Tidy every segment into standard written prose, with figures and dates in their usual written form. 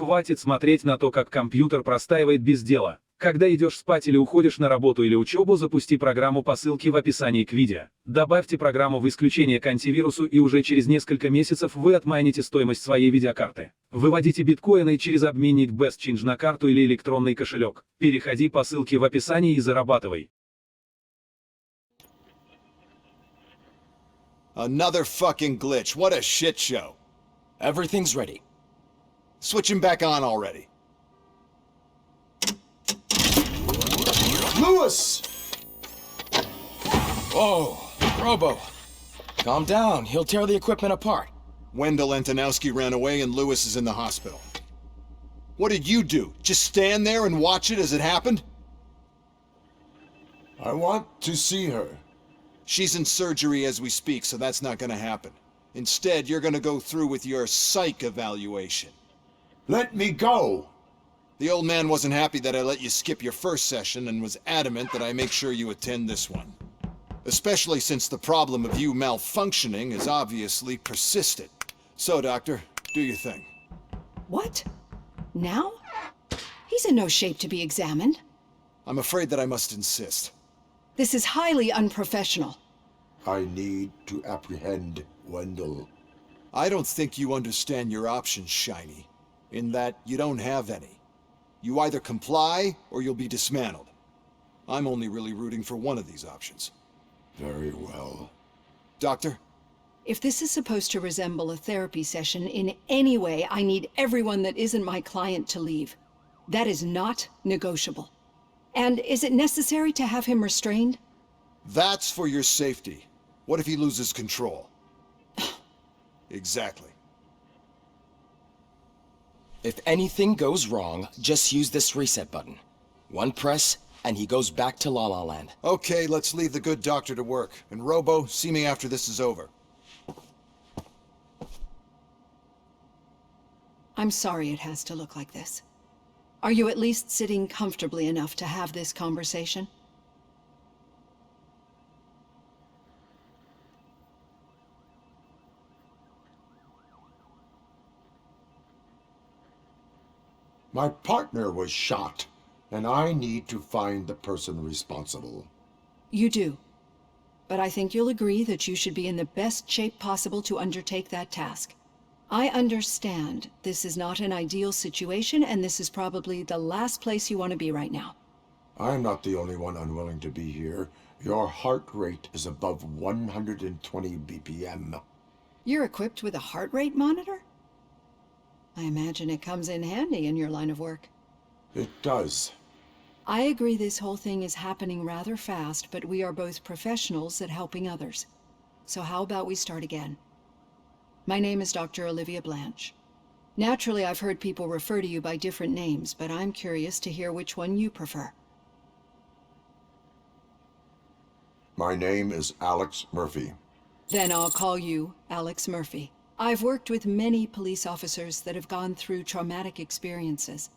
Хватит смотреть на то, как компьютер простаивает без дела. Когда идешь спать или уходишь на работу или учебу, запусти программу по ссылке в описании к видео. Добавьте программу в исключение к антивирусу, и уже через несколько месяцев вы отмайните стоимость своей видеокарты. Выводите биткоины через обменник BestChange на карту или электронный кошелек. Переходи по ссылке в описании и зарабатывай. Another fucking glitch. What a shit show. Everything's ready. Switch him back on already. Lewis! Whoa, Robo. Calm down, he'll tear the equipment apart. Wendell Antonowski ran away and Lewis is in the hospital. What did you do? Just stand there and watch it as it happened? I want to see her. She's in surgery as we speak, so that's not gonna happen. Instead, you're gonna go through with your psych evaluation. Let me go! The old man wasn't happy that I let you skip your first session and was adamant that I make sure you attend this one. Especially since the problem of you malfunctioning has obviously persisted. So, Doctor, do your thing. What? Now? He's in no shape to be examined. I'm afraid that I must insist. This is highly unprofessional. I need to apprehend Wendell. I don't think you understand your options, Shiny. In that you don't have any. You either comply, or you'll be dismantled. I'm only really rooting for one of these options. Very well. Doctor? If this is supposed to resemble a therapy session in any way, I need everyone that isn't my client to leave. That is not negotiable. And is it necessary to have him restrained? That's for your safety. What if he loses control? Exactly. If anything goes wrong, just use this reset button. One press, and he goes back to La La Land. Okay, let's leave the good doctor to work. And Robo, see me after this is over. I'm sorry it has to look like this. Are you at least sitting comfortably enough to have this conversation? My partner was shot, and I need to find the person responsible. You do. But I think you'll agree that you should be in the best shape possible to undertake that task. I understand this is not an ideal situation, and this is probably the last place you want to be right now. I'm not the only one unwilling to be here. Your heart rate is above 120 BPM. You're equipped with a heart rate monitor? I imagine it comes in handy in your line of work. It does. I agree this whole thing is happening rather fast, but we are both professionals at helping others. So how about we start again? My name is Dr. Olivia Blanche. Naturally, I've heard people refer to you by different names, but I'm curious to hear which one you prefer. My name is Alex Murphy. Then I'll call you Alex Murphy. I've worked with many police officers that have gone through traumatic experiences,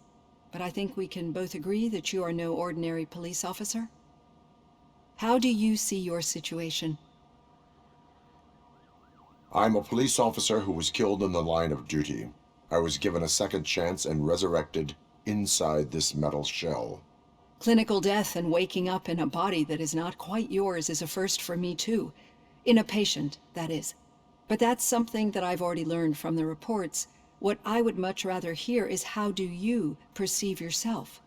but I think we can both agree that you are no ordinary police officer. How do you see your situation? I'm a police officer who was killed in the line of duty. I was given a second chance and resurrected inside this metal shell. Clinical death and waking up in a body that is not quite yours is a first for me too. In a patient, that is. But that's something that I've already learned from the reports. What I would much rather hear is how do you perceive yourself?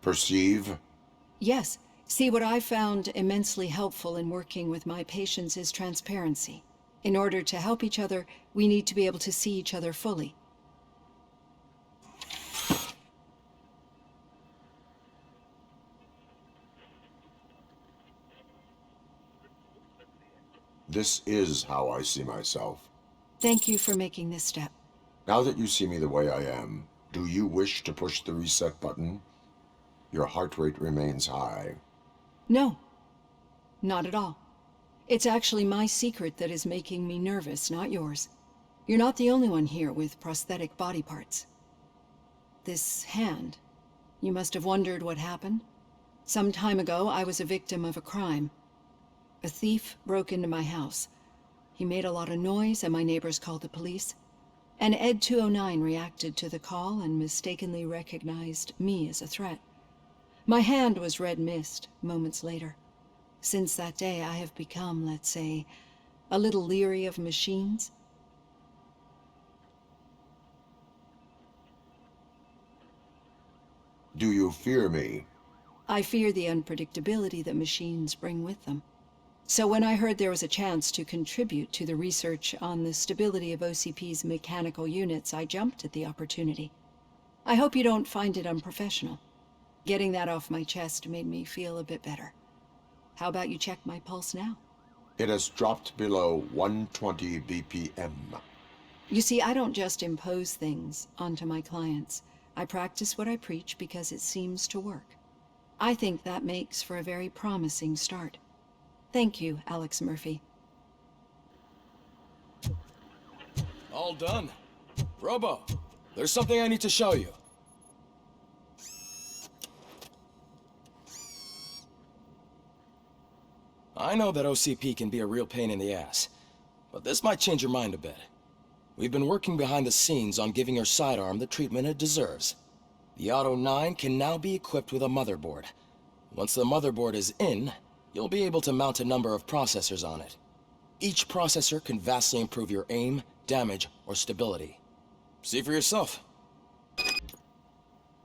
Perceive? Yes. See, what I found immensely helpful in working with my patients is transparency. In order to help each other, we need to be able to see each other fully. This is how I see myself. Thank you for making this step. Now that you see me the way I am, do you wish to push the reset button? Your heart rate remains high. No, not at all. It's actually my secret that is making me nervous, not yours. You're not the only one here with prosthetic body parts. This hand, you must have wondered what happened. Some time ago, I was a victim of a crime. A thief broke into my house. He made a lot of noise and my neighbors called the police. And Ed 209 reacted to the call and mistakenly recognized me as a threat. My hand was red mist moments later. Since that day, I have become, let's say, a little leery of machines. Do you fear me? I fear the unpredictability that machines bring with them. So when I heard there was a chance to contribute to the research on the stability of OCP's mechanical units, I jumped at the opportunity. I hope you don't find it unprofessional. Getting that off my chest made me feel a bit better. How about you check my pulse now? It has dropped below 120 BPM. You see, I don't just impose things onto my clients. I practice what I preach because it seems to work. I think that makes for a very promising start. Thank you, Alex Murphy. All done. Robo, there's something I need to show you. I know that OCP can be a real pain in the ass, but this might change your mind a bit. We've been working behind the scenes on giving her sidearm the treatment it deserves. The Auto 9 can now be equipped with a motherboard. Once the motherboard is in, you'll be able to mount a number of processors on it. Each processor can vastly improve your aim, damage, or stability. See for yourself.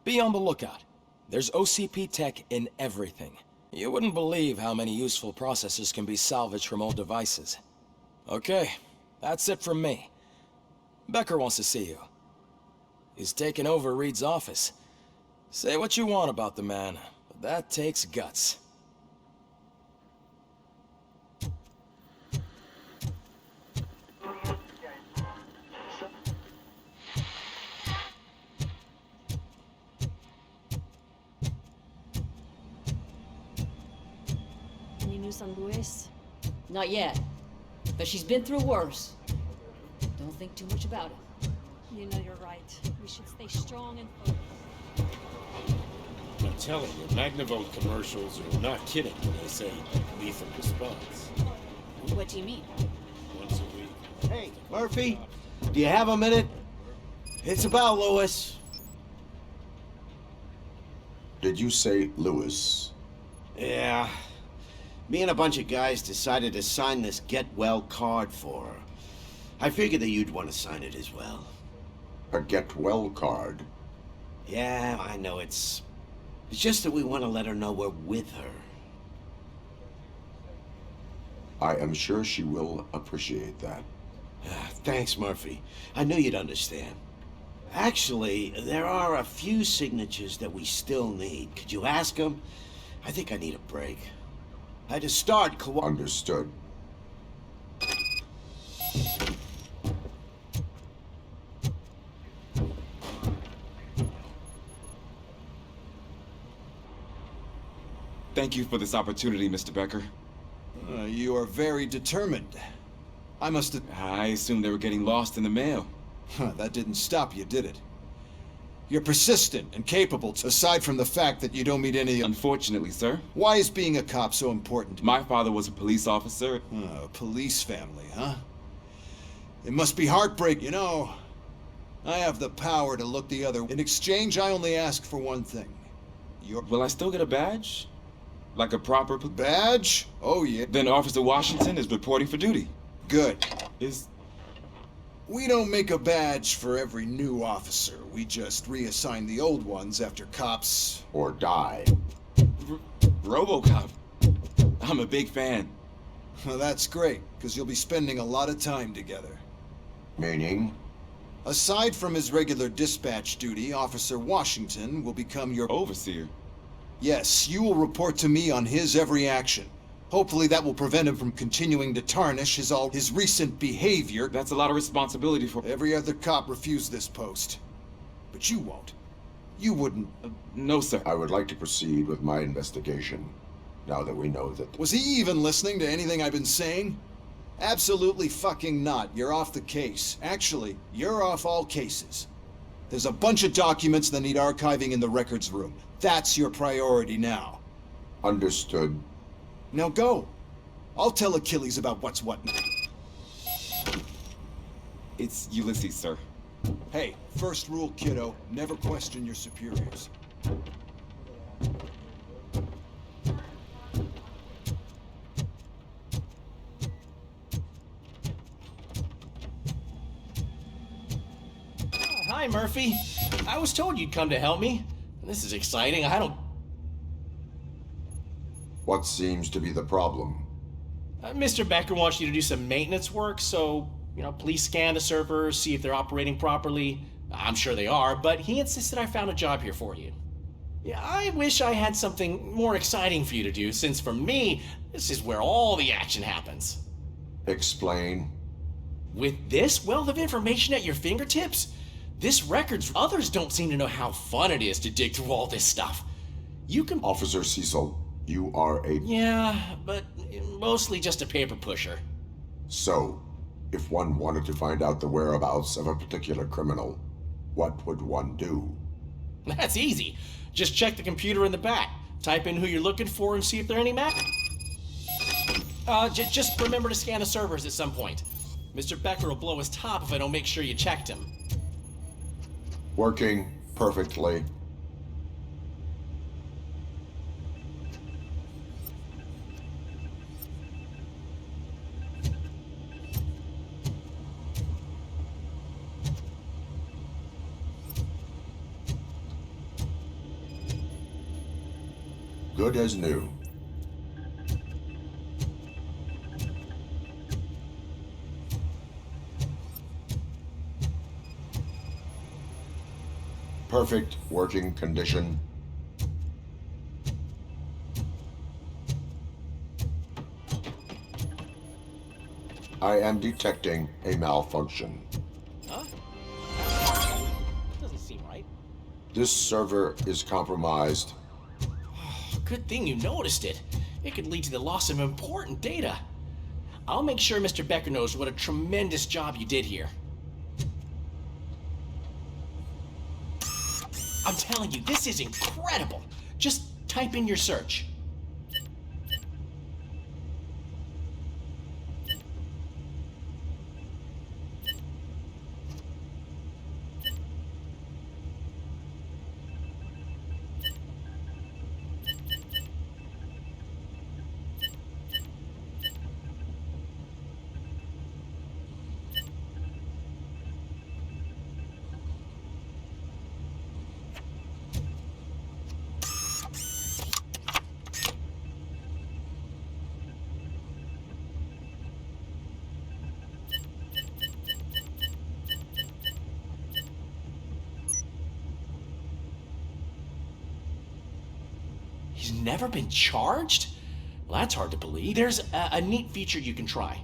Be on the lookout. There's OCP tech in everything. You wouldn't believe how many useful processors can be salvaged from old devices. Okay, that's it from me. Becker wants to see you. He's taken over Reed's office. Say what you want about the man, but that takes guts. Any news on Luis? Not yet, but she's been through worse. Don't think too much about it. You know you're right. We should stay strong and focused. I'm telling you, Magnavolt commercials are not kidding when they say lethal response. What do you mean? Once a week. Hey, Murphy, do you have a minute? It's about Lewis. Did you say Lewis? Yeah. Me and a bunch of guys decided to sign this get well card for her. I figured that you'd want to sign it as well. A get well card? Yeah, I know it's just that we want to let her know we're with her. I am sure she will appreciate that. Thanks, Murphy. I knew you'd understand. Actually, there are a few signatures that we still need. Could you ask them? I think I need a break. I had to start Understood. Thank you for this opportunity, Mr. Becker. You are very determined. I must have... I assumed they were getting lost in the mail. That didn't stop you, did it? You're persistent and capable, aside from the fact that you don't meet any... Unfortunately, sir. Why is being a cop so important? My father was a police officer. A police family, huh? It must be heartbreaking. You know, I have the power to look the other way. In exchange, I only ask for one thing. Your... Will I still get a badge? Like a proper... Badge? Oh, yeah. Then Officer Washington is reporting for duty. Good. Is... We don't make a badge for every new officer. We just reassign the old ones after cops... Or die. RoboCop. I'm a big fan. Well, that's great, because you'll be spending a lot of time together. Meaning? Aside from his regular dispatch duty, Officer Washington will become your... Overseer. Yes, you will report to me on his every action. Hopefully that will prevent him from continuing to tarnish his recent behavior. That's a lot of responsibility for... Every other cop refused this post. But you won't. You wouldn't... No, sir. I would like to proceed with my investigation, now that we know that... Was he even listening to anything I've been saying? Absolutely fucking not. You're off the case. Actually, you're off all cases. There's a bunch of documents that need archiving in the records room. That's your priority now. Understood. Now go. I'll tell Achilles about what's what. It's Ulysses, sir. Hey, first rule, kiddo, never question your superiors. Hi, Murphy. I was told you'd come to help me. This is exciting. I don't... What seems to be the problem? Mr. Becker wants you to do some maintenance work, so, please scan the servers, see if they're operating properly. I'm sure they are, but he insisted I found a job here for you. Yeah, I wish I had something more exciting for you to do, since for me, this is where all the action happens. Explain. With this wealth of information at your fingertips, this record's others don't seem to know how fun it is to dig through all this stuff. You can... Officer Cecil, you are a... Yeah, but mostly just a paper pusher. So, if one wanted to find out the whereabouts of a particular criminal, what would one do? That's easy. Just check the computer in the back. Type in who you're looking for and see if there are any matches. Just remember to scan the servers at some point. Mr. Becker will blow his top if I don't make sure you checked him. Working perfectly. Good as new. Perfect working condition. I am detecting a malfunction. Huh? Doesn't seem right. This server is compromised. Good thing you noticed it. It could lead to the loss of important data. I'll make sure Mr. Becker knows what a tremendous job you did here. I'm telling you, this is incredible. Just type in your search. He's never been charged? Well, that's hard to believe. There's a neat feature you can try.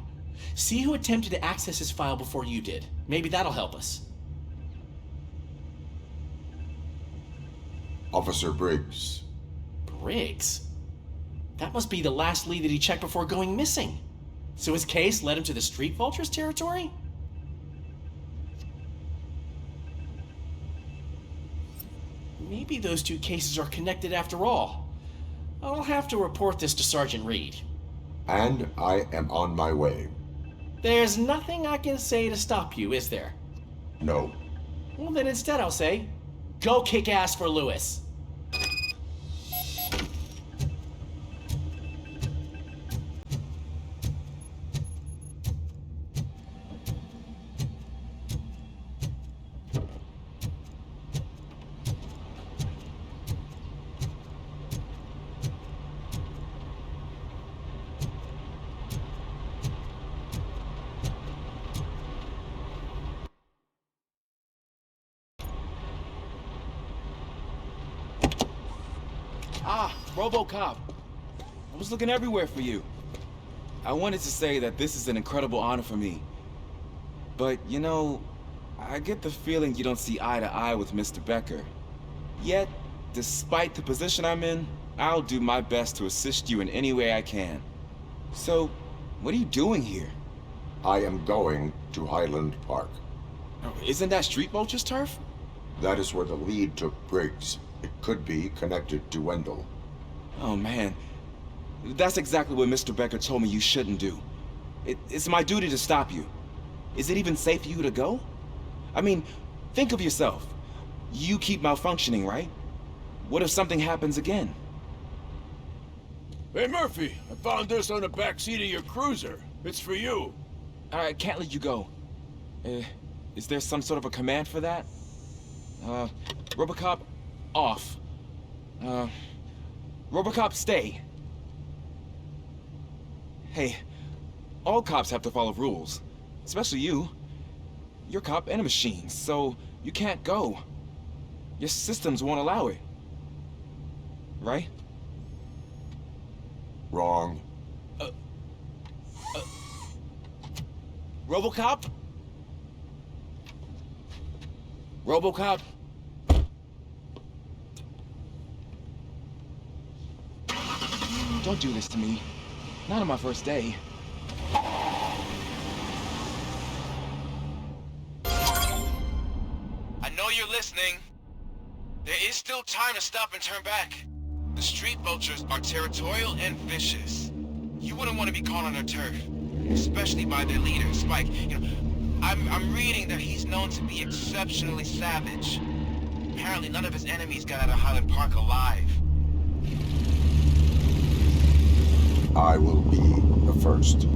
See who attempted to access his file before you did. Maybe that'll help us. Officer Briggs. Briggs? That must be the last lead that he checked before going missing. So his case led him to the Street Vultures territory? Maybe those two cases are connected after all. I'll have to report this to Sergeant Reed. And I am on my way. There's nothing I can say to stop you, is there? No. Well, then instead I'll say, go kick ass for Lewis. Ah, RoboCop. I was looking everywhere for you. I wanted to say that this is an incredible honor for me. But, I get the feeling you don't see eye to eye with Mr. Becker. Yet, despite the position I'm in, I'll do my best to assist you in any way I can. So, what are you doing here? I am going to Highland Park. Isn't that Street Vulture's turf? That is where the lead took Briggs. It could be connected to Wendell. Oh man, that's exactly what Mr. Becker told me you shouldn't do. It's my duty to stop you. Is it even safe for you to go? I mean, Think of yourself. You keep malfunctioning, right? What if something happens again? Hey, Murphy, I found this on the back seat of your cruiser. It's for you. I can't let you go. Is there some sort of a command for that? RoboCop, off. RoboCop, stay. Hey, all cops have to follow rules. Especially you. You're a cop and a machine, so you can't go. Your systems won't allow it. Right? Wrong. RoboCop? RoboCop? Don't do this to me. Not on my first day. I know you're listening. There is still time to stop and turn back. The street vultures are territorial and vicious. You wouldn't want to be caught on their turf, especially by their leader, Spike. You know, I'm reading that he's known to be exceptionally savage. Apparently none of his enemies got out of Highland Park alive. I will be the first.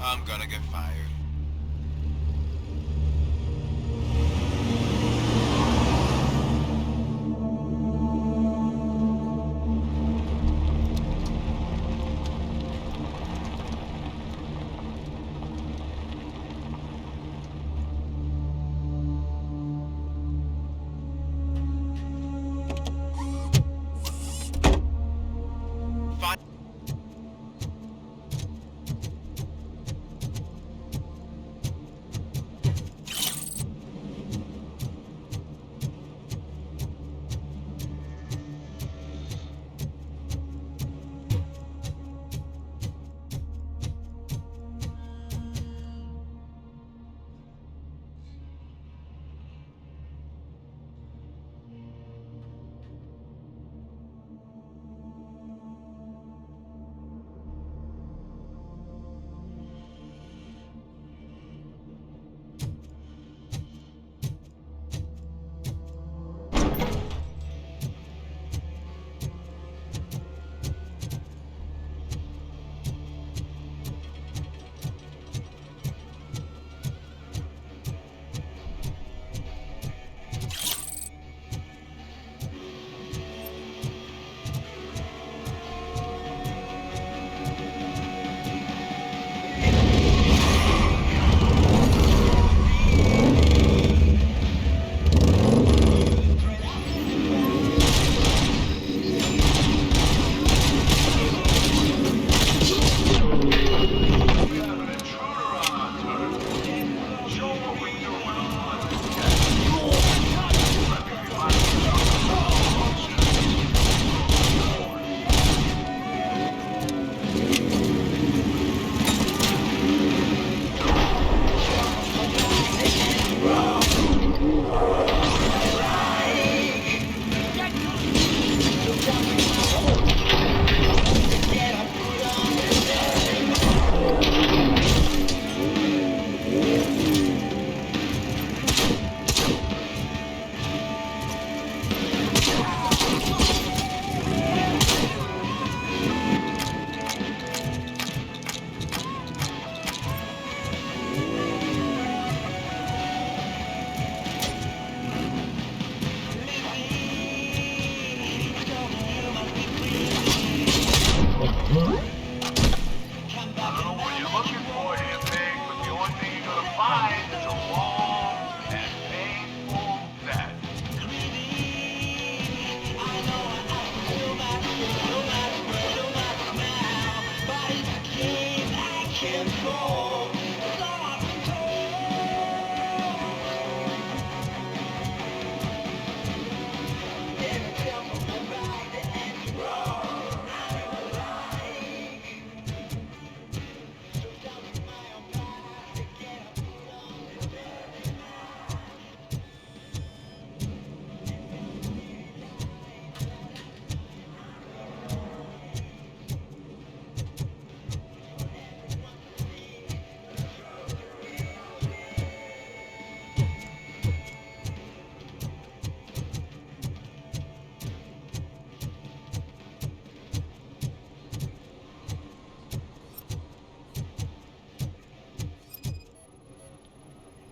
I'm gonna get fired.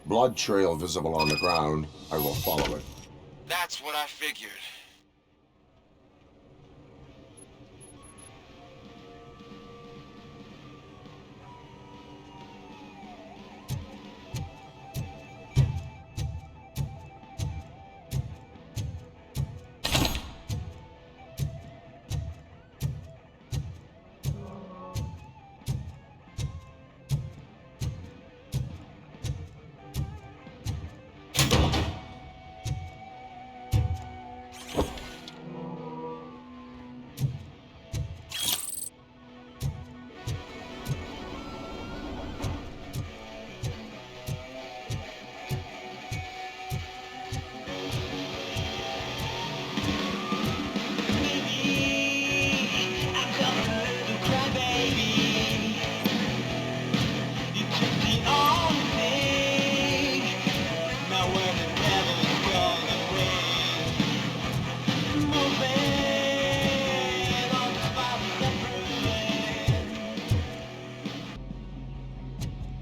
Blood trail visible on the ground. I will follow it. That's what I figured.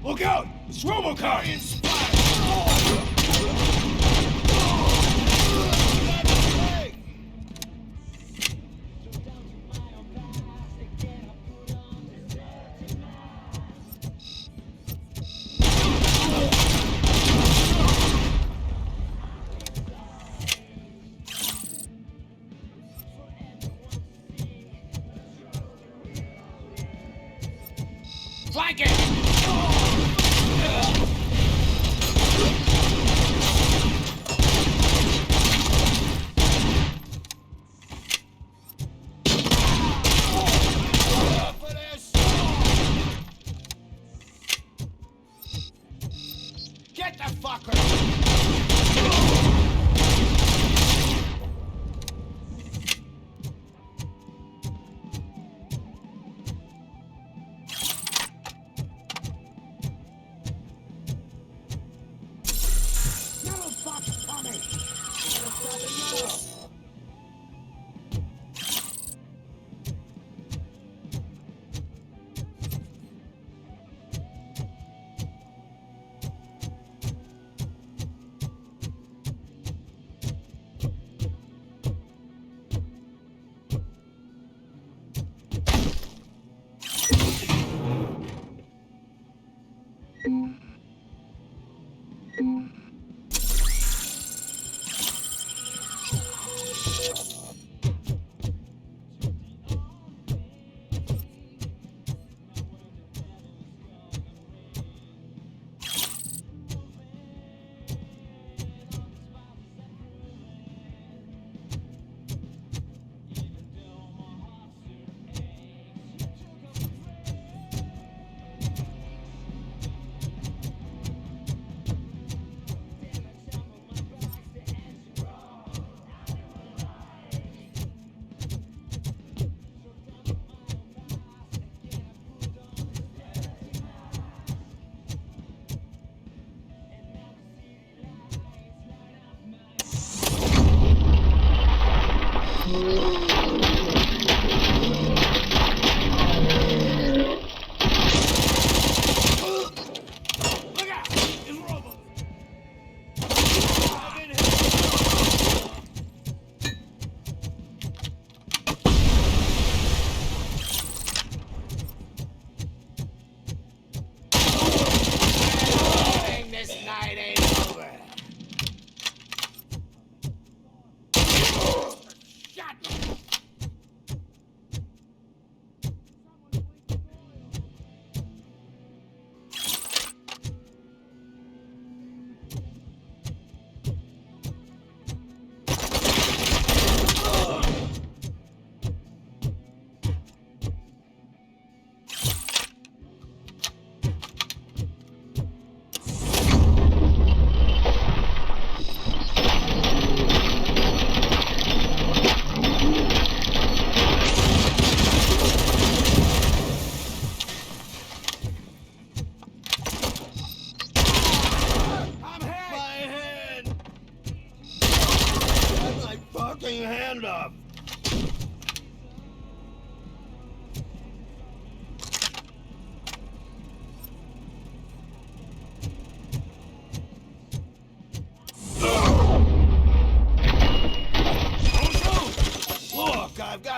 Look out! It's RoboCop! Flank it! Get the fucker!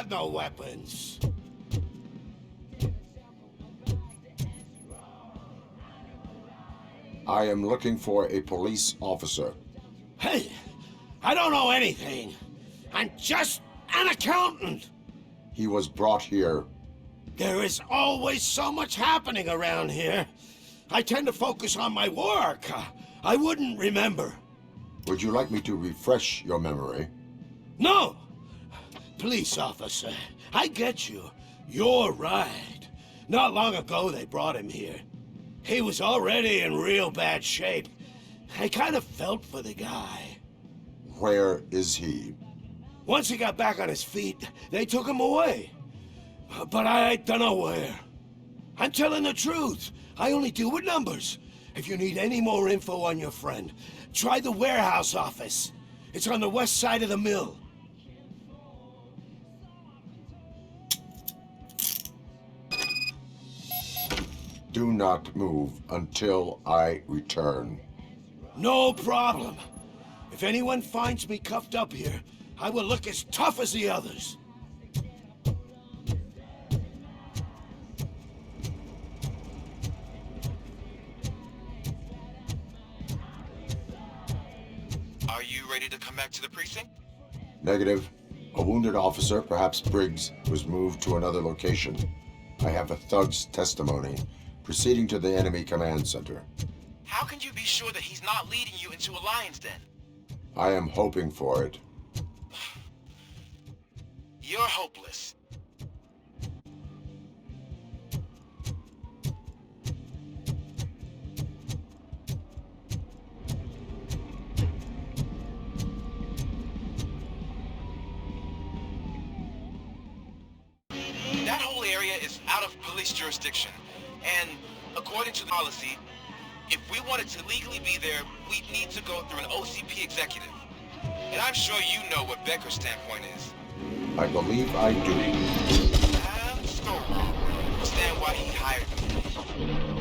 got no weapons. I am looking for a police officer. Hey, I don't know anything. I'm just an accountant. He was brought here. There is always so much happening around here. I tend to focus on my work. I wouldn't remember. Would you like me to refresh your memory? No! Police officer, I get you. You're right. Not long ago they brought him here. He was already in real bad shape. I kind of felt for the guy. Where is he? Once he got back on his feet, they took him away. But I don't know where. I'm telling the truth. I only deal with numbers. If you need any more info on your friend, try the warehouse office. It's on the west side of the mill. Do not move until I return. No problem. If anyone finds me cuffed up here, I will look as tough as the others. Are you ready to come back to the precinct? Negative. A wounded officer, perhaps Briggs, was moved to another location. I have a thug's testimony, proceeding to the enemy command center. How can you be sure that he's not leading you into a lion's den? I am hoping for it. You're hopeless. That whole area is out of police jurisdiction, and according to the policy, if we wanted to legally be there, we'd need to go through an OCP executive. And I'm sure you know what Becker's standpoint is. I believe I do. And so, understand why he hired me.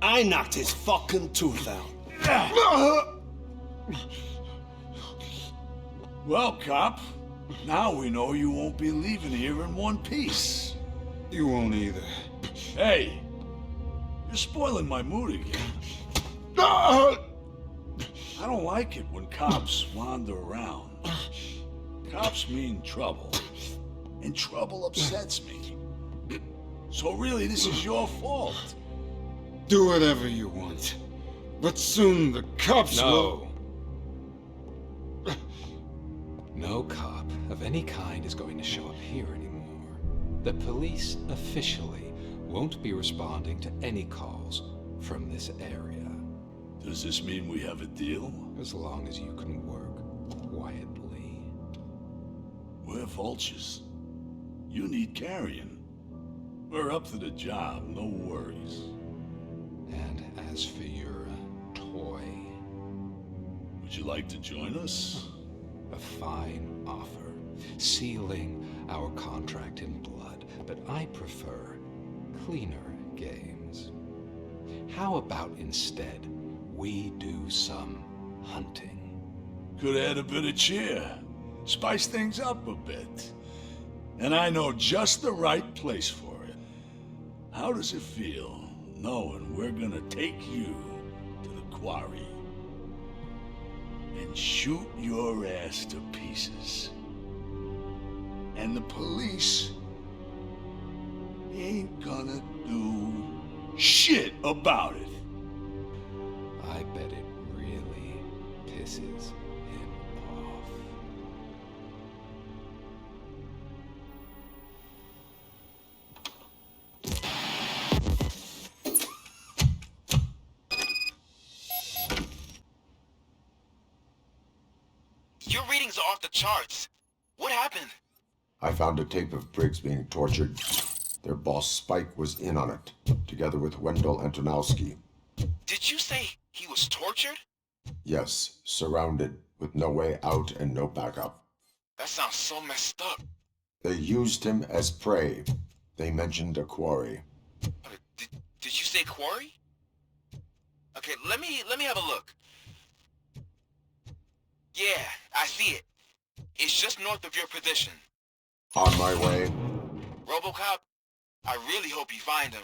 I knocked his fucking tooth out. Well, cop, now we know you won't be leaving here in one piece. You won't either. Hey, you're spoiling my mood again. I don't like it when cops wander around. Cops mean trouble, and trouble upsets me. So really, this is your fault. Do whatever you want. But soon the cops will... No cop of any kind is going to show up here anymore. The police officially won't be responding to any calls from this area. Does this mean we have a deal? As long as you can work quietly. We're vultures. You need carrying. We're up to the job, no worries. And as for your toy... Would you like to join us? A fine offer, sealing our contract in blood, but I prefer cleaner games. How about instead we do some hunting? Could add a bit of cheer, spice things up a bit. And I know just the right place for it. How does it feel knowing we're gonna take you to the quarry and shoot your ass to pieces? And the police ain't gonna do shit about it. I bet it really pisses him off. Your readings are off the charts. What happened? I found a tape of Briggs being tortured. Their boss Spike was in on it, together with Wendell Antonowski. Did you say he was tortured? Yes, surrounded, with no way out and no backup. That sounds so messed up. They used him as prey. They mentioned a quarry. Did you say quarry? Okay, let me have a look. Yeah, I see it. It's just north of your position. On my way. RoboCop, I really hope you find him.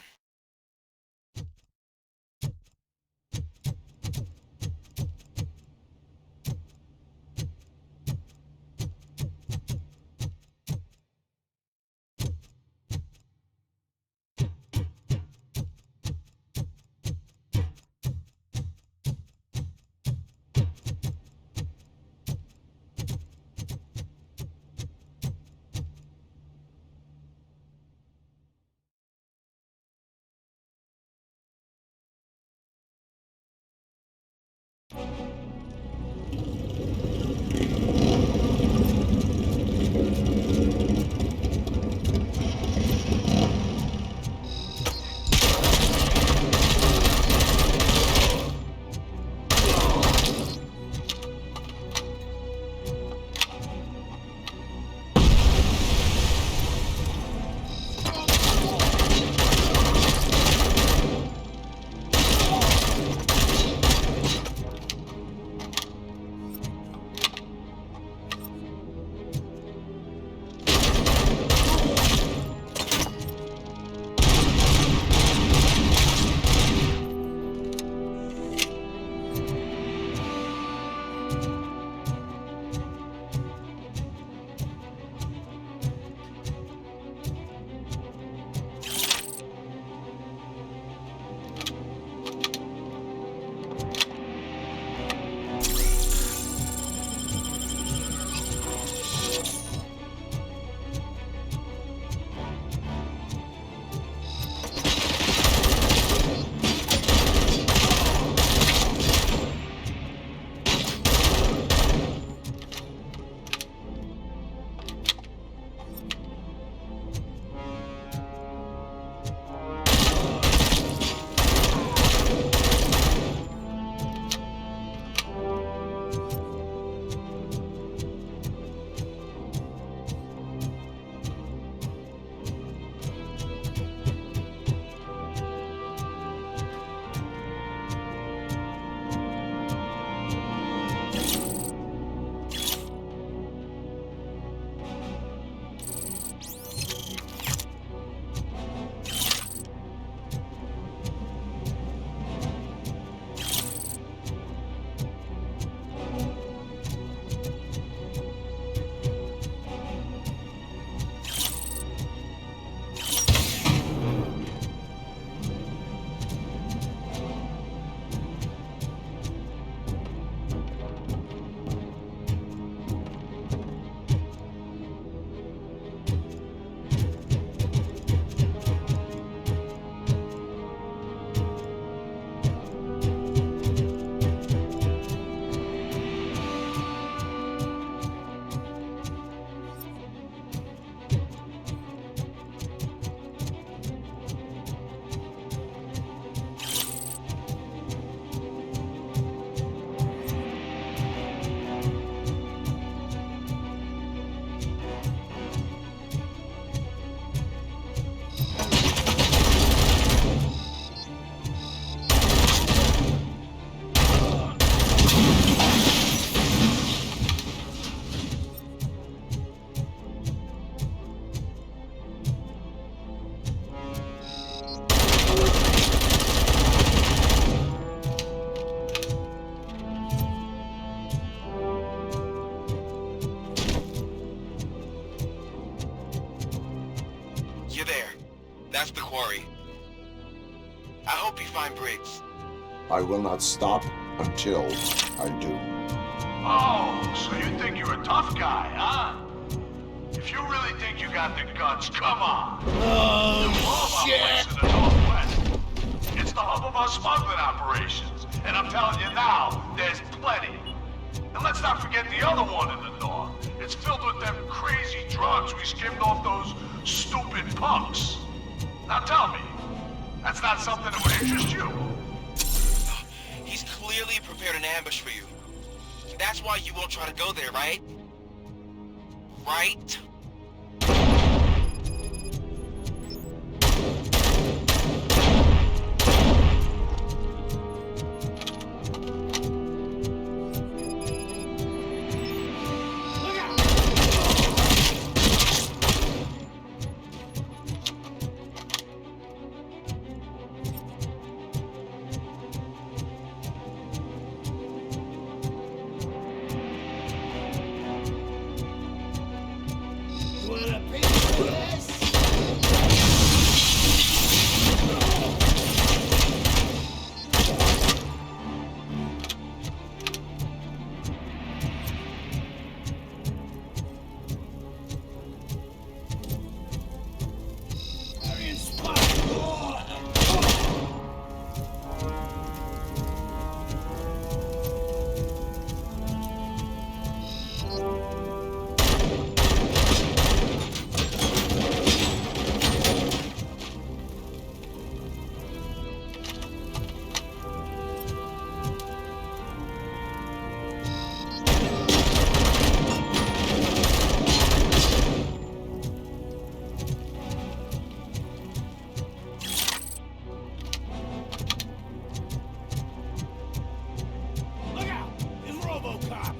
hope you find Briggs. I will not stop until I do. Oh, so you think you're a tough guy, huh? If you really think you got the guts, come on. Oh, shit! In the Northwest. It's the hub of our smuggling operations. And I'm telling you now, there's plenty. And let's not forget the other one in the north. It's filled with them crazy drugs we skimmed off those stupid punks. Now tell me, that's not something that would interest you? He's clearly prepared an ambush for you. That's why you won't try to go there, right? Right? RoboCop!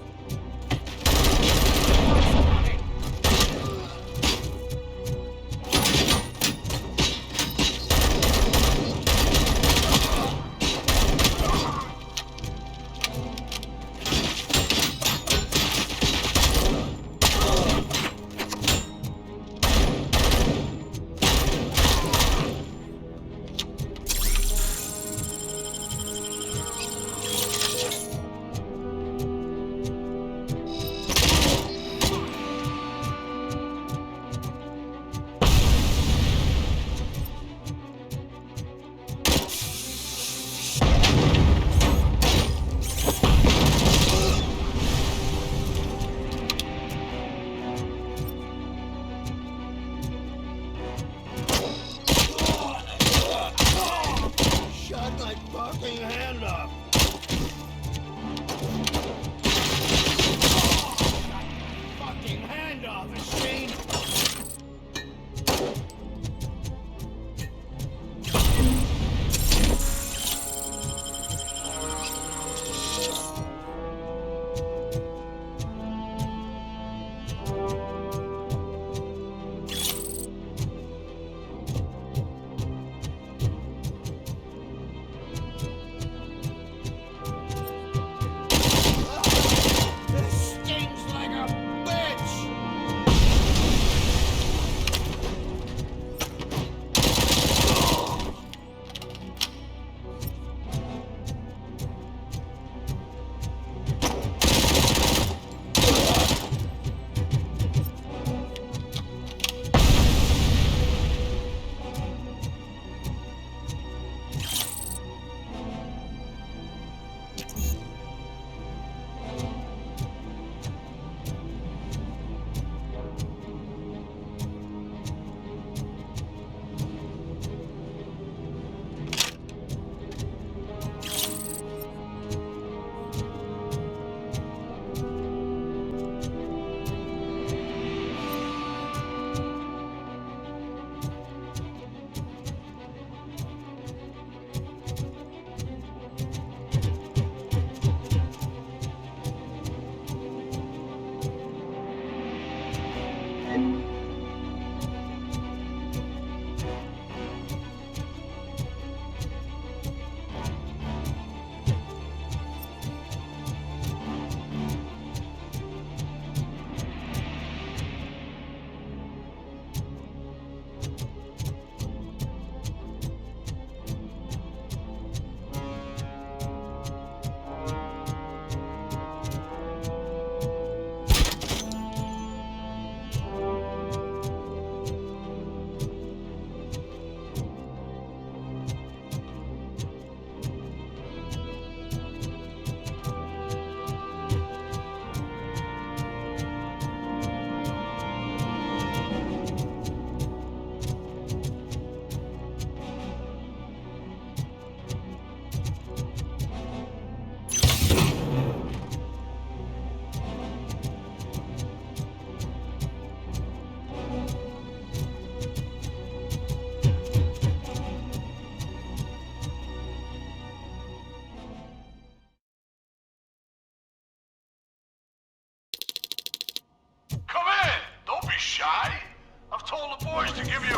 the boys to give you...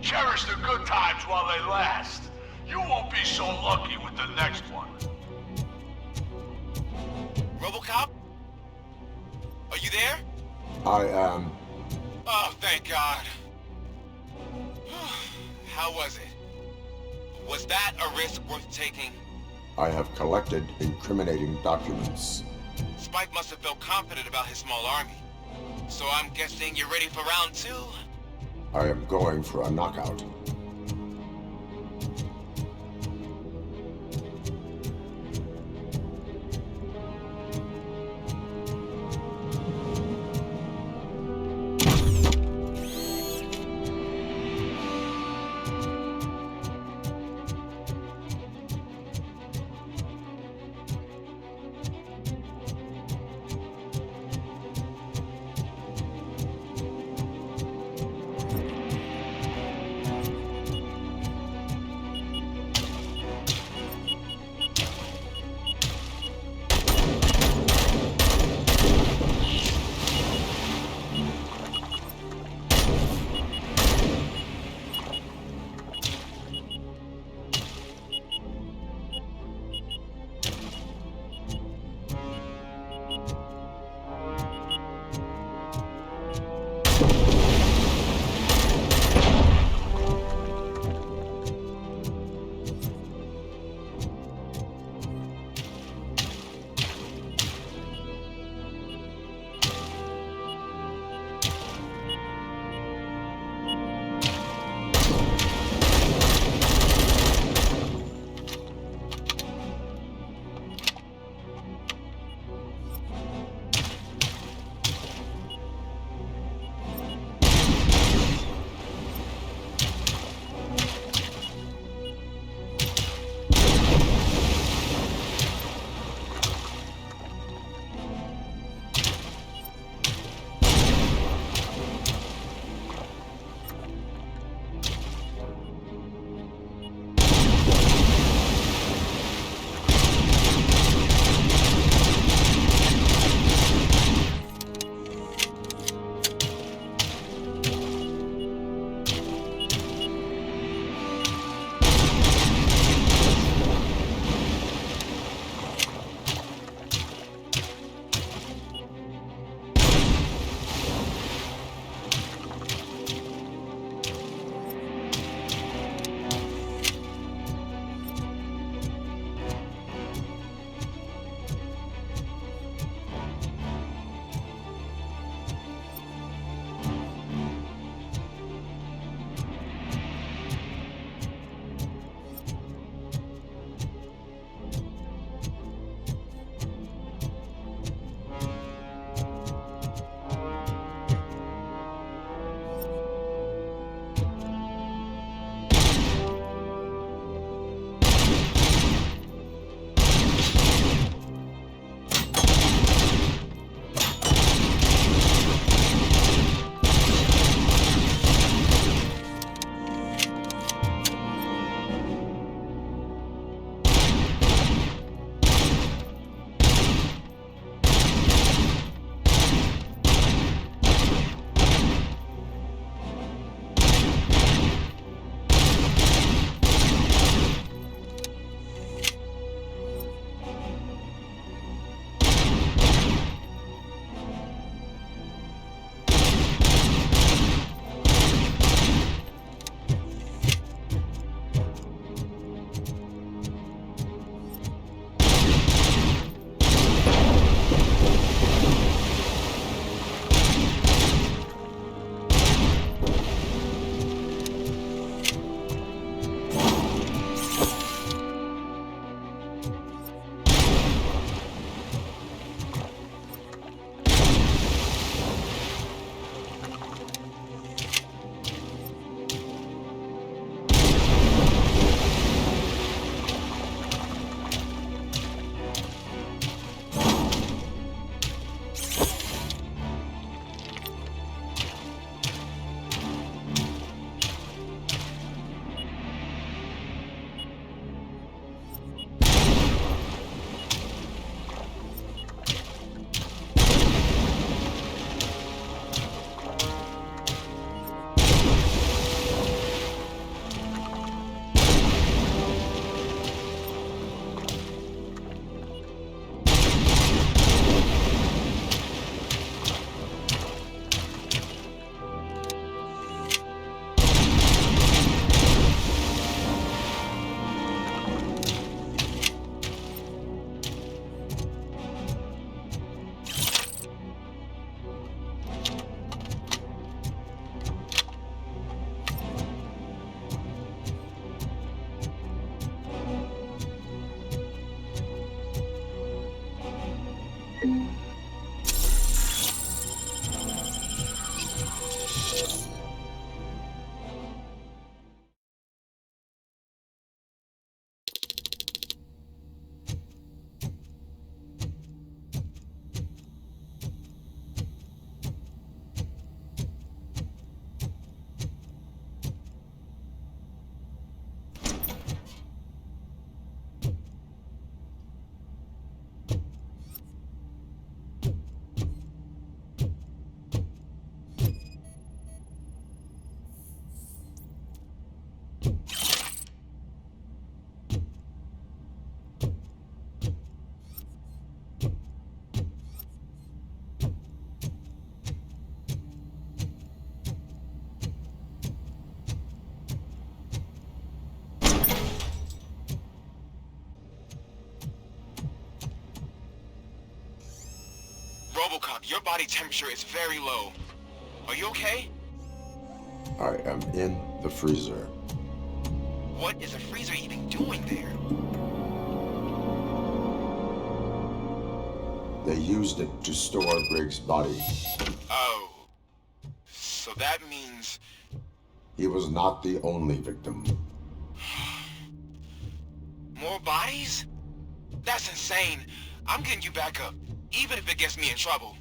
Cherish the good times while they last. You won't be so lucky with the next one. RoboCop? Are you there? I am. Oh, thank God. How was it? Was that a risk worth taking? I have collected incriminating documents. Spike must have felt confident about his small army. So I'm guessing you're ready for round two? I am going for a knockout. Hancock, your body temperature is very low. Are you okay? I am in the freezer. What is a freezer even doing there? They used it to store Briggs' body. Oh. So that means... He was not the only victim. More bodies? That's insane. I'm getting you back up, even if it gets me in trouble.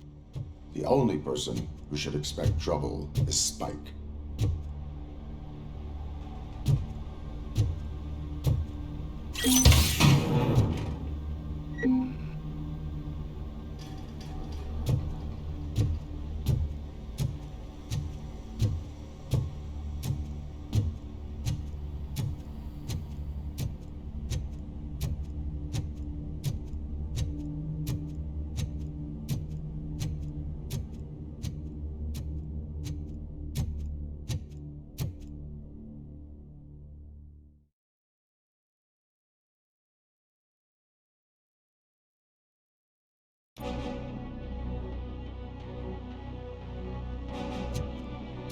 The only person who should expect trouble is Spike.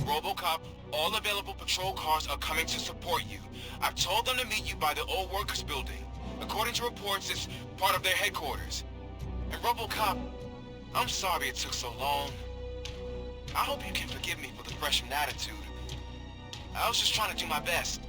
RoboCop, all available patrol cars are coming to support you. I've told them to meet you by the old workers building. According to reports, it's part of their headquarters. And RoboCop, I'm sorry it took so long. I hope you can forgive me for the freshman attitude. I was just trying to do my best.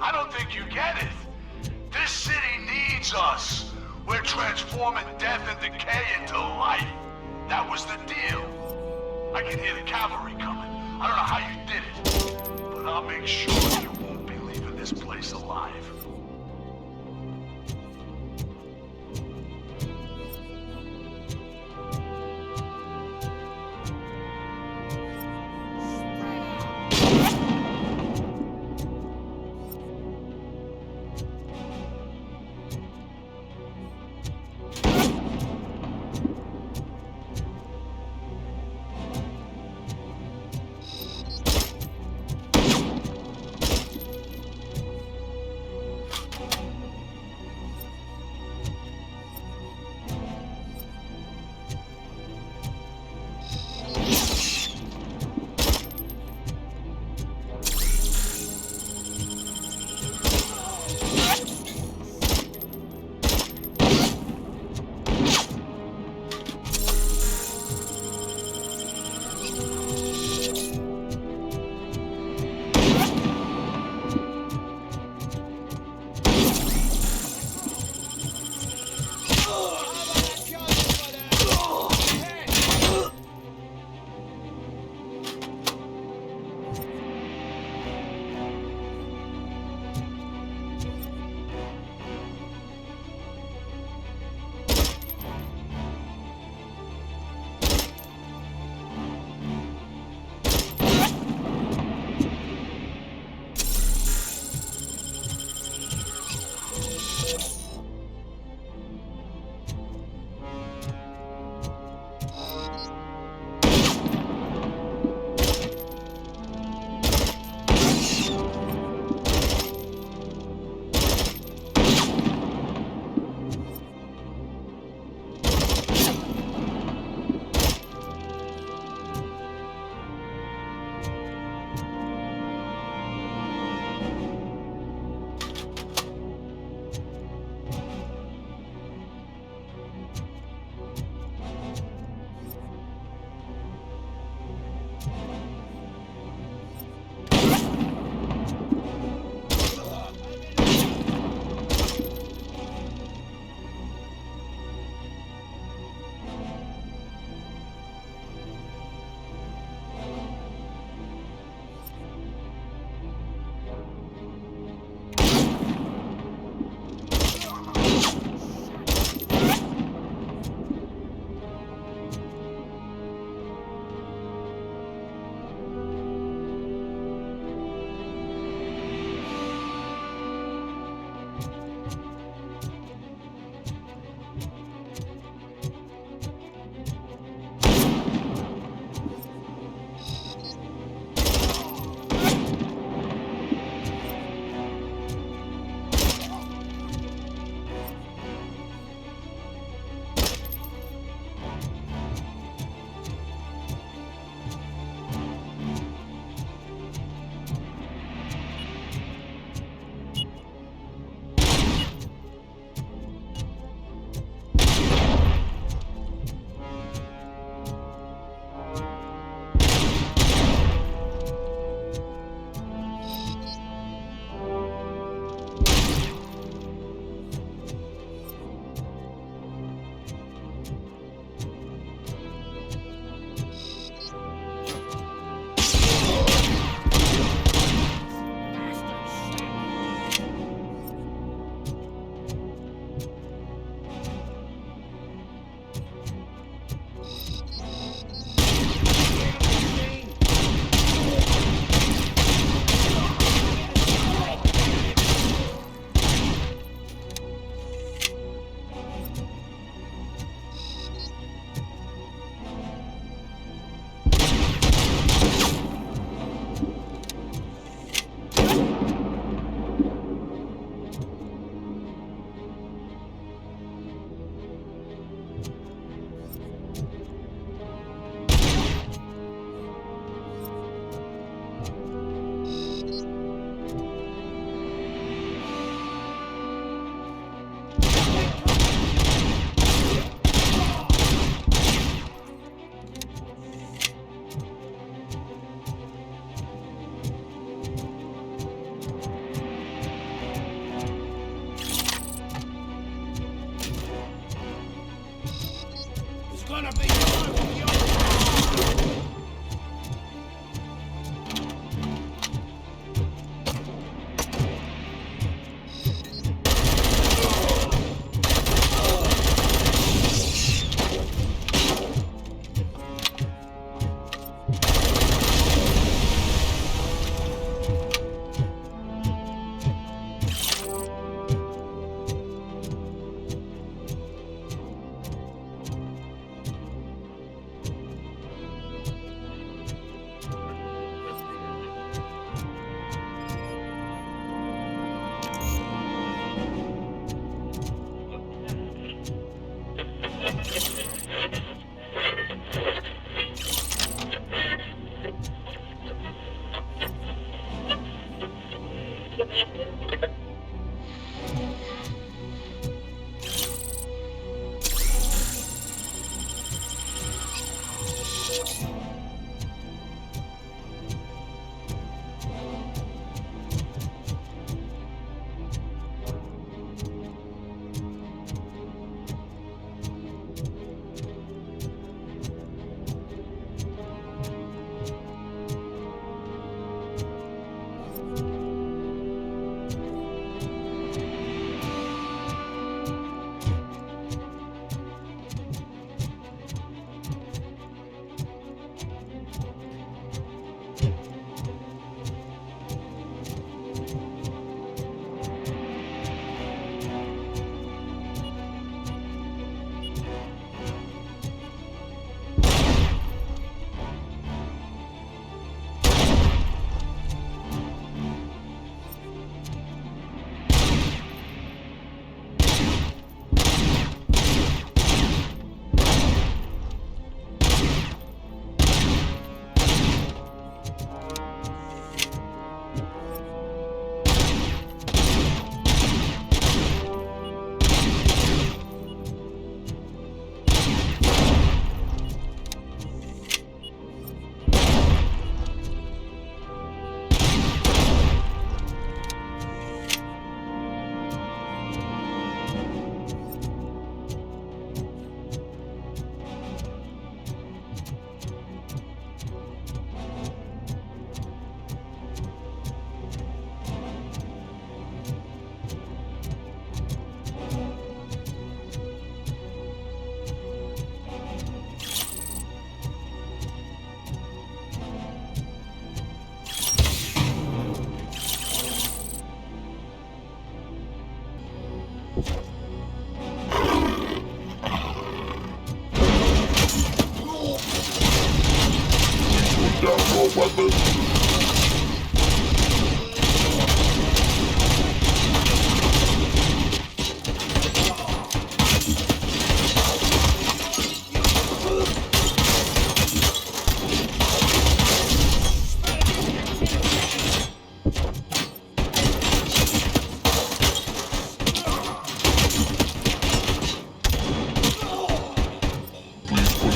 I don't think you get it. This city needs us. We're transforming death and decay into life. That was the deal. I can hear the cavalry coming. I don't know how you did it, but I'll make sure you won't be leaving this place alive.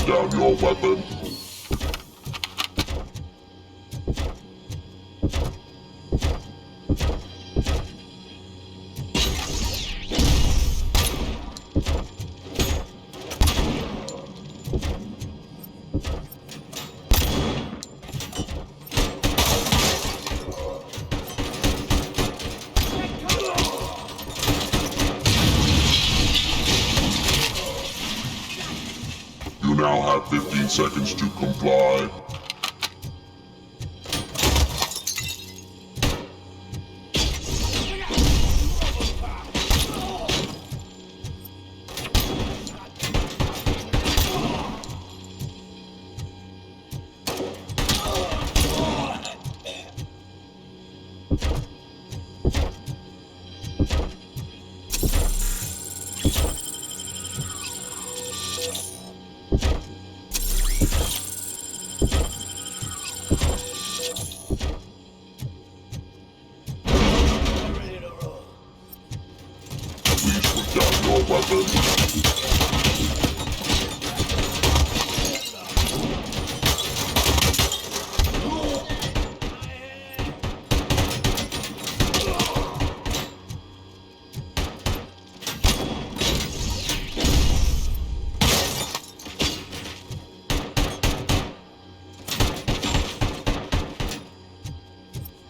Down your weapon. You now have 15 seconds to comply.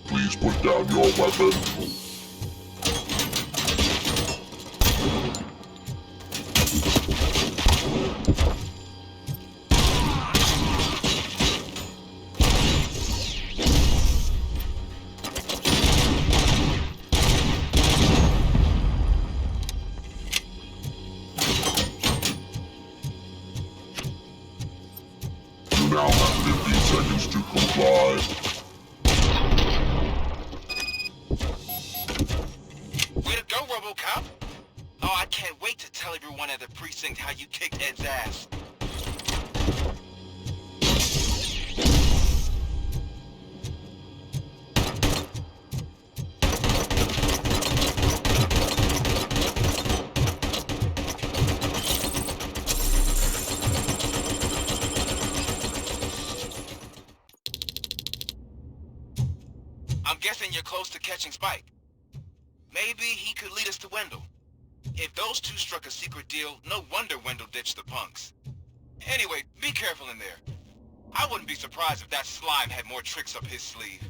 Please put down your weapon. You now have 15 seconds to comply. Way to go, RoboCop! Oh, I can't wait to tell everyone at the precinct how you kicked Ed's ass. I'm guessing you're close to catching Spike. Maybe he could lead us to Wendell. If those two struck a secret deal, no wonder Wendell ditched the punks. Anyway, be careful in there. I wouldn't be surprised if that slime had more tricks up his sleeve.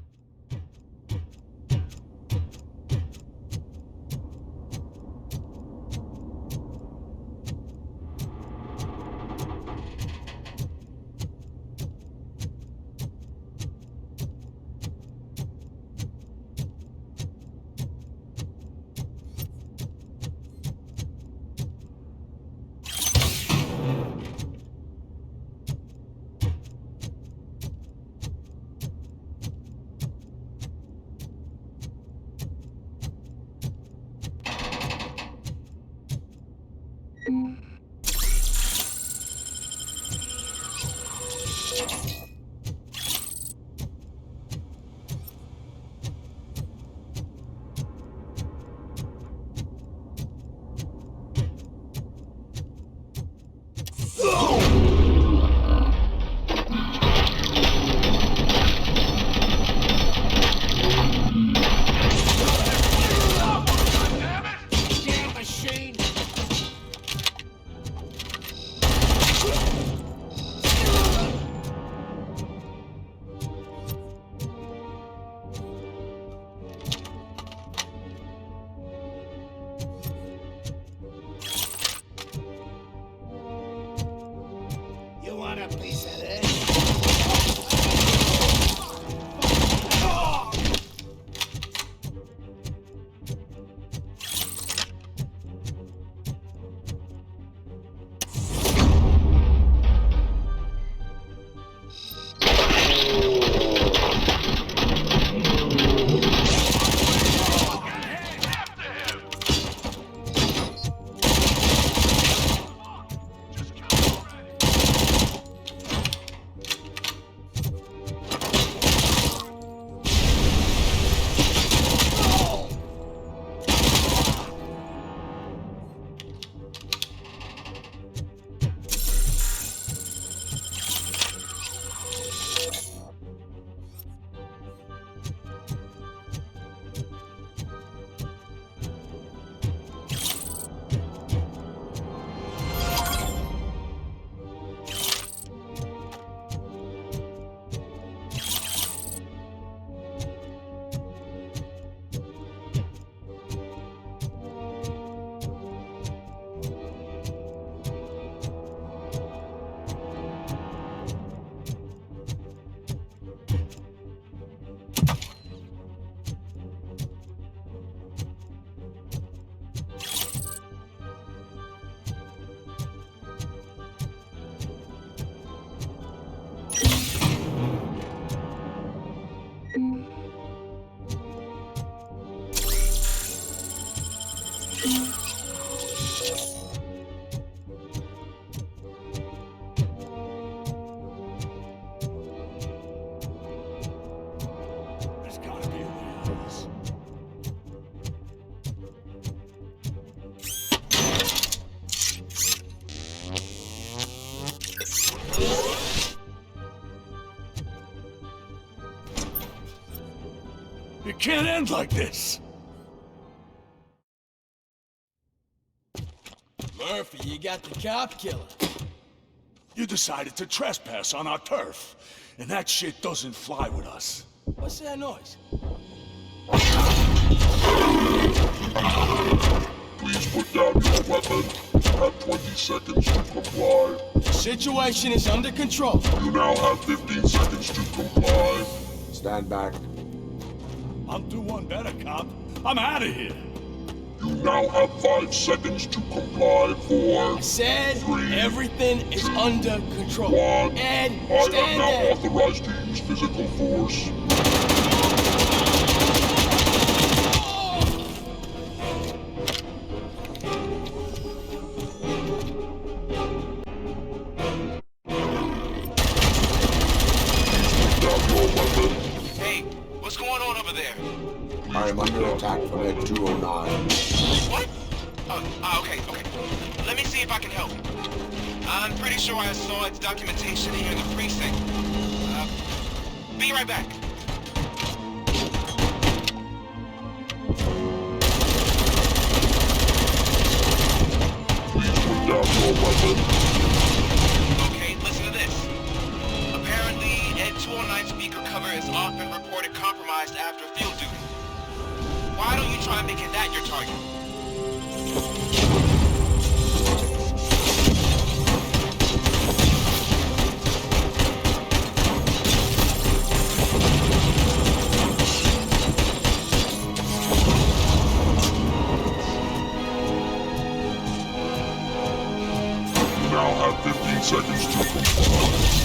It can't end like this. Murphy, you got the cop killer. You decided to trespass on our turf, and that shit doesn't fly with us. What's that noise? Please put down your weapon. You have 20 seconds to comply. The situation is under control. You now have 15 seconds to comply. Stand back. I'll do one better, cop. I'm out of here. You now have 5 seconds to comply. 4, I said 3, everything is under control. 1. Ed, I am stand now there. authorized to use physical force. Hey, what's going on over there? I am under attack from Ed 209. What? Okay. Let me see if I can help. I'm pretty sure I saw its documentation here in the precinct. Be right back. Please put down your weapon. Okay, listen to this. Apparently, Ed 209 speaker cover is often reported compromised after field duty. Why don't you try making that your target? You now have 15 seconds to comply.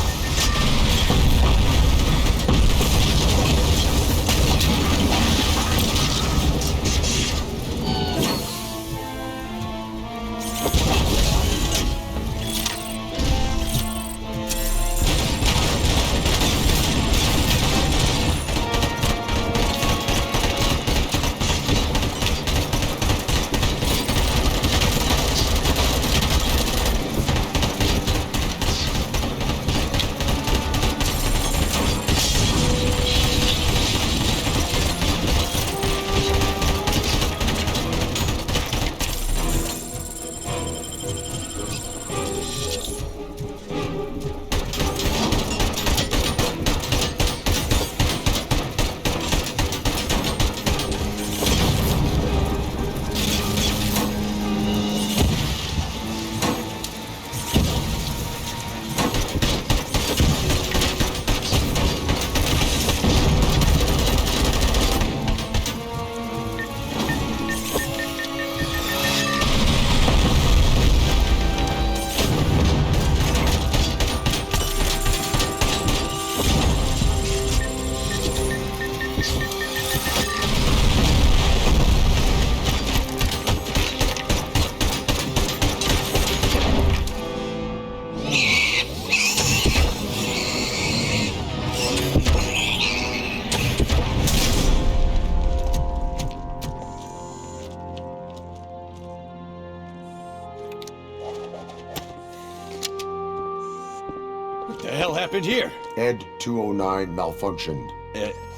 What the hell happened here? Ed 209 malfunctioned.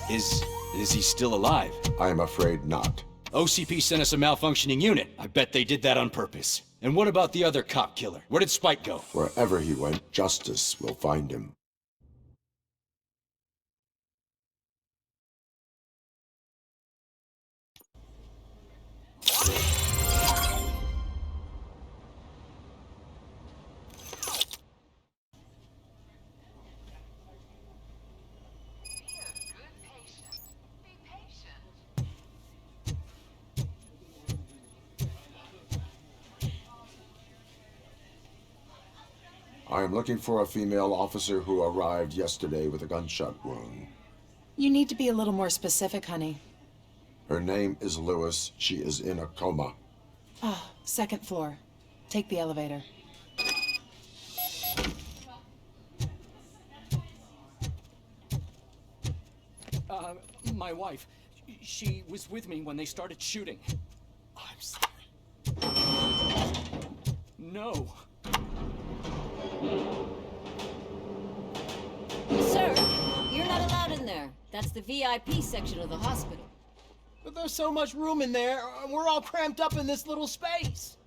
Is he still alive? I am afraid not. OCP sent us a malfunctioning unit. I bet they did that on purpose. And what about the other cop killer? Where did Spike go? Wherever he went, justice will find him. I am looking for a female officer who arrived yesterday with a gunshot wound. You need to be a little more specific, honey. Her name is Lewis. She is in a coma. Ah, second floor. Take the elevator. My wife. She was with me when they started shooting. I'm sorry. No. Sir, you're not allowed in there. That's the VIP section of the hospital. But there's so much room in there, and we're all cramped up in this little space.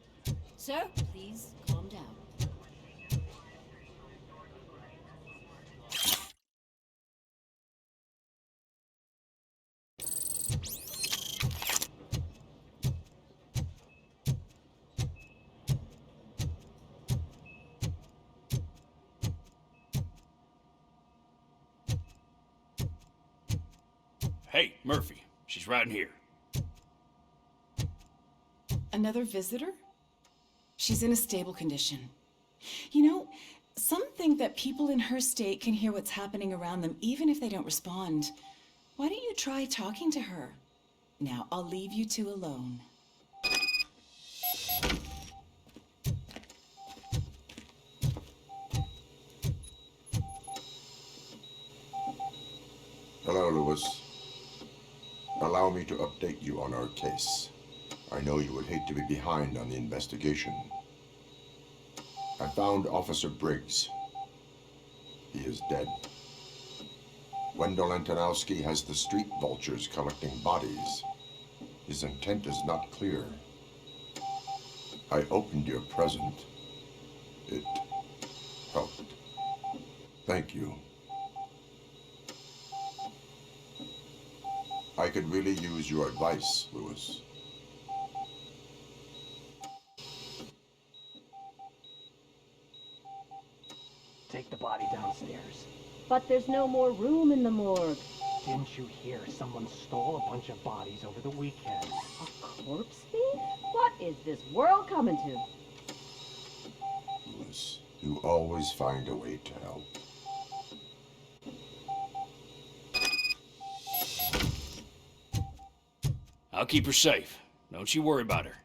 Sir, please calm down. Hey, Murphy. She's right in here. Another visitor? She's in a stable condition. You know, some think that people in her state can hear what's happening around them even if they don't respond. Why don't you try talking to her? Now, I'll leave you two alone. Hello, Lewis. Allow me to update you on our case. I know you would hate to be behind on the investigation. I found Officer Briggs. He is dead. Wendell Antonowski has the street vultures collecting bodies. His intent is not clear. I opened your present. It helped. Thank you. I could really use your advice, Lewis. Take the body downstairs. But there's no more room in the morgue. Didn't you hear someone stole a bunch of bodies over the weekend? A corpse thief? What is this world coming to? Lewis, you always find a way to help. I'll keep her safe. Don't you worry about her.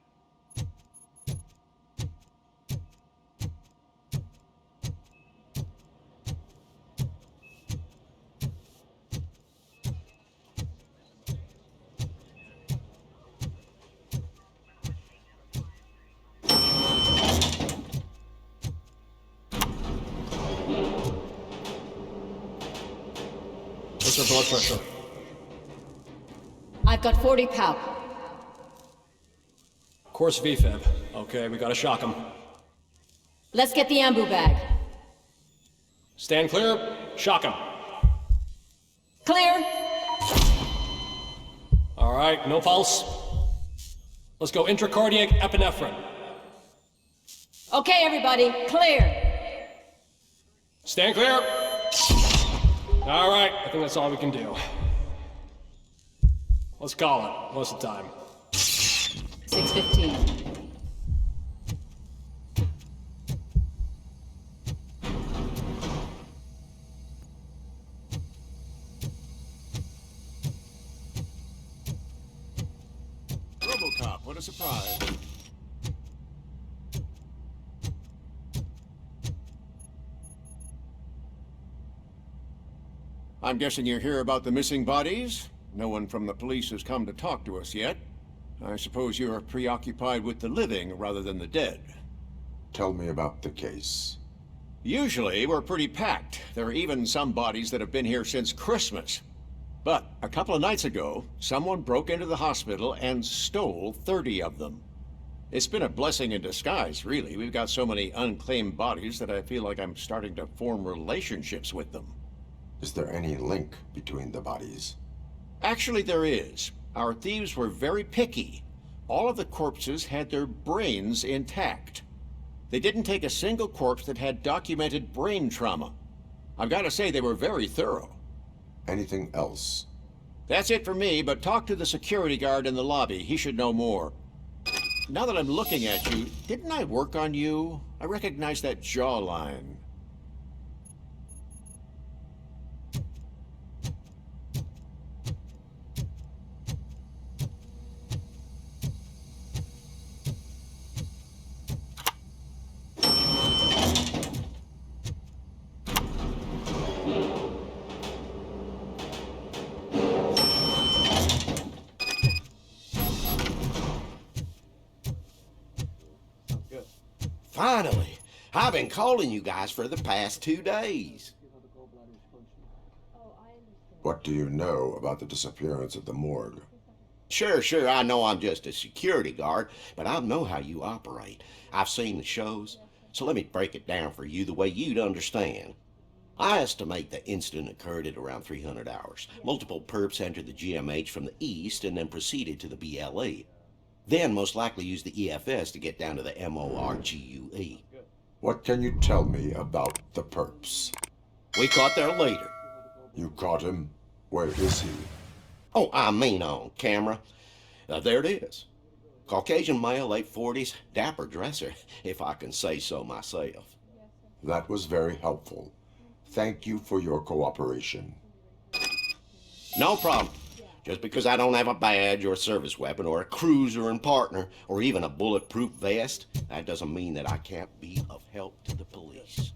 What's her blood pressure? I've got 40 palp. Course VFib. Okay, we gotta shock him. Let's get the ambu bag. Stand clear. Shock him. Clear. All right, no pulse. Let's go intracardiac epinephrine. Okay, everybody, clear. Stand clear. All right, I think that's all we can do. Let's call it. What's the time? 6:15. RoboCop, what a surprise. I'm guessing you're here about the missing bodies? No one from the police has come to talk to us yet. I suppose you're preoccupied with the living rather than the dead. Tell me about the case. Usually, we're pretty packed. There are even some bodies that have been here since Christmas. But a couple of nights ago, someone broke into the hospital and stole 30 of them. It's been a blessing in disguise, really. We've got so many unclaimed bodies that I feel like I'm starting to form relationships with them. Is there any link between the bodies? Actually, there is. Our thieves were very picky. All of the corpses had their brains intact. They didn't take a single corpse that had documented brain trauma. I've got to say they were very thorough. Anything else? That's it for me, but talk to the security guard in the lobby. He should know more. Now that I'm looking at you, didn't I work on you? I recognize that jawline. Finally! I've been calling you guys for the past 2 days. What do you know about the disappearance at the morgue? Sure, I know I'm just a security guard, but I know how you operate. I've seen the shows, so let me break it down for you the way you'd understand. I estimate the incident occurred at around 300 hours. Multiple perps entered the GMH from the east and then proceeded to the BLE. Then most likely used the EFS to get down to the MORGUE. What can you tell me about the perps? We caught their leader. You caught him? Where is he? Oh, I mean on camera. There it is. Caucasian male, late 40s, dapper dresser, if I can say so myself. That was very helpful. Thank you for your cooperation. No problem. Just because I don't have a badge or a service weapon or a cruiser and partner or even a bulletproof vest, that doesn't mean that I can't be of help to the police.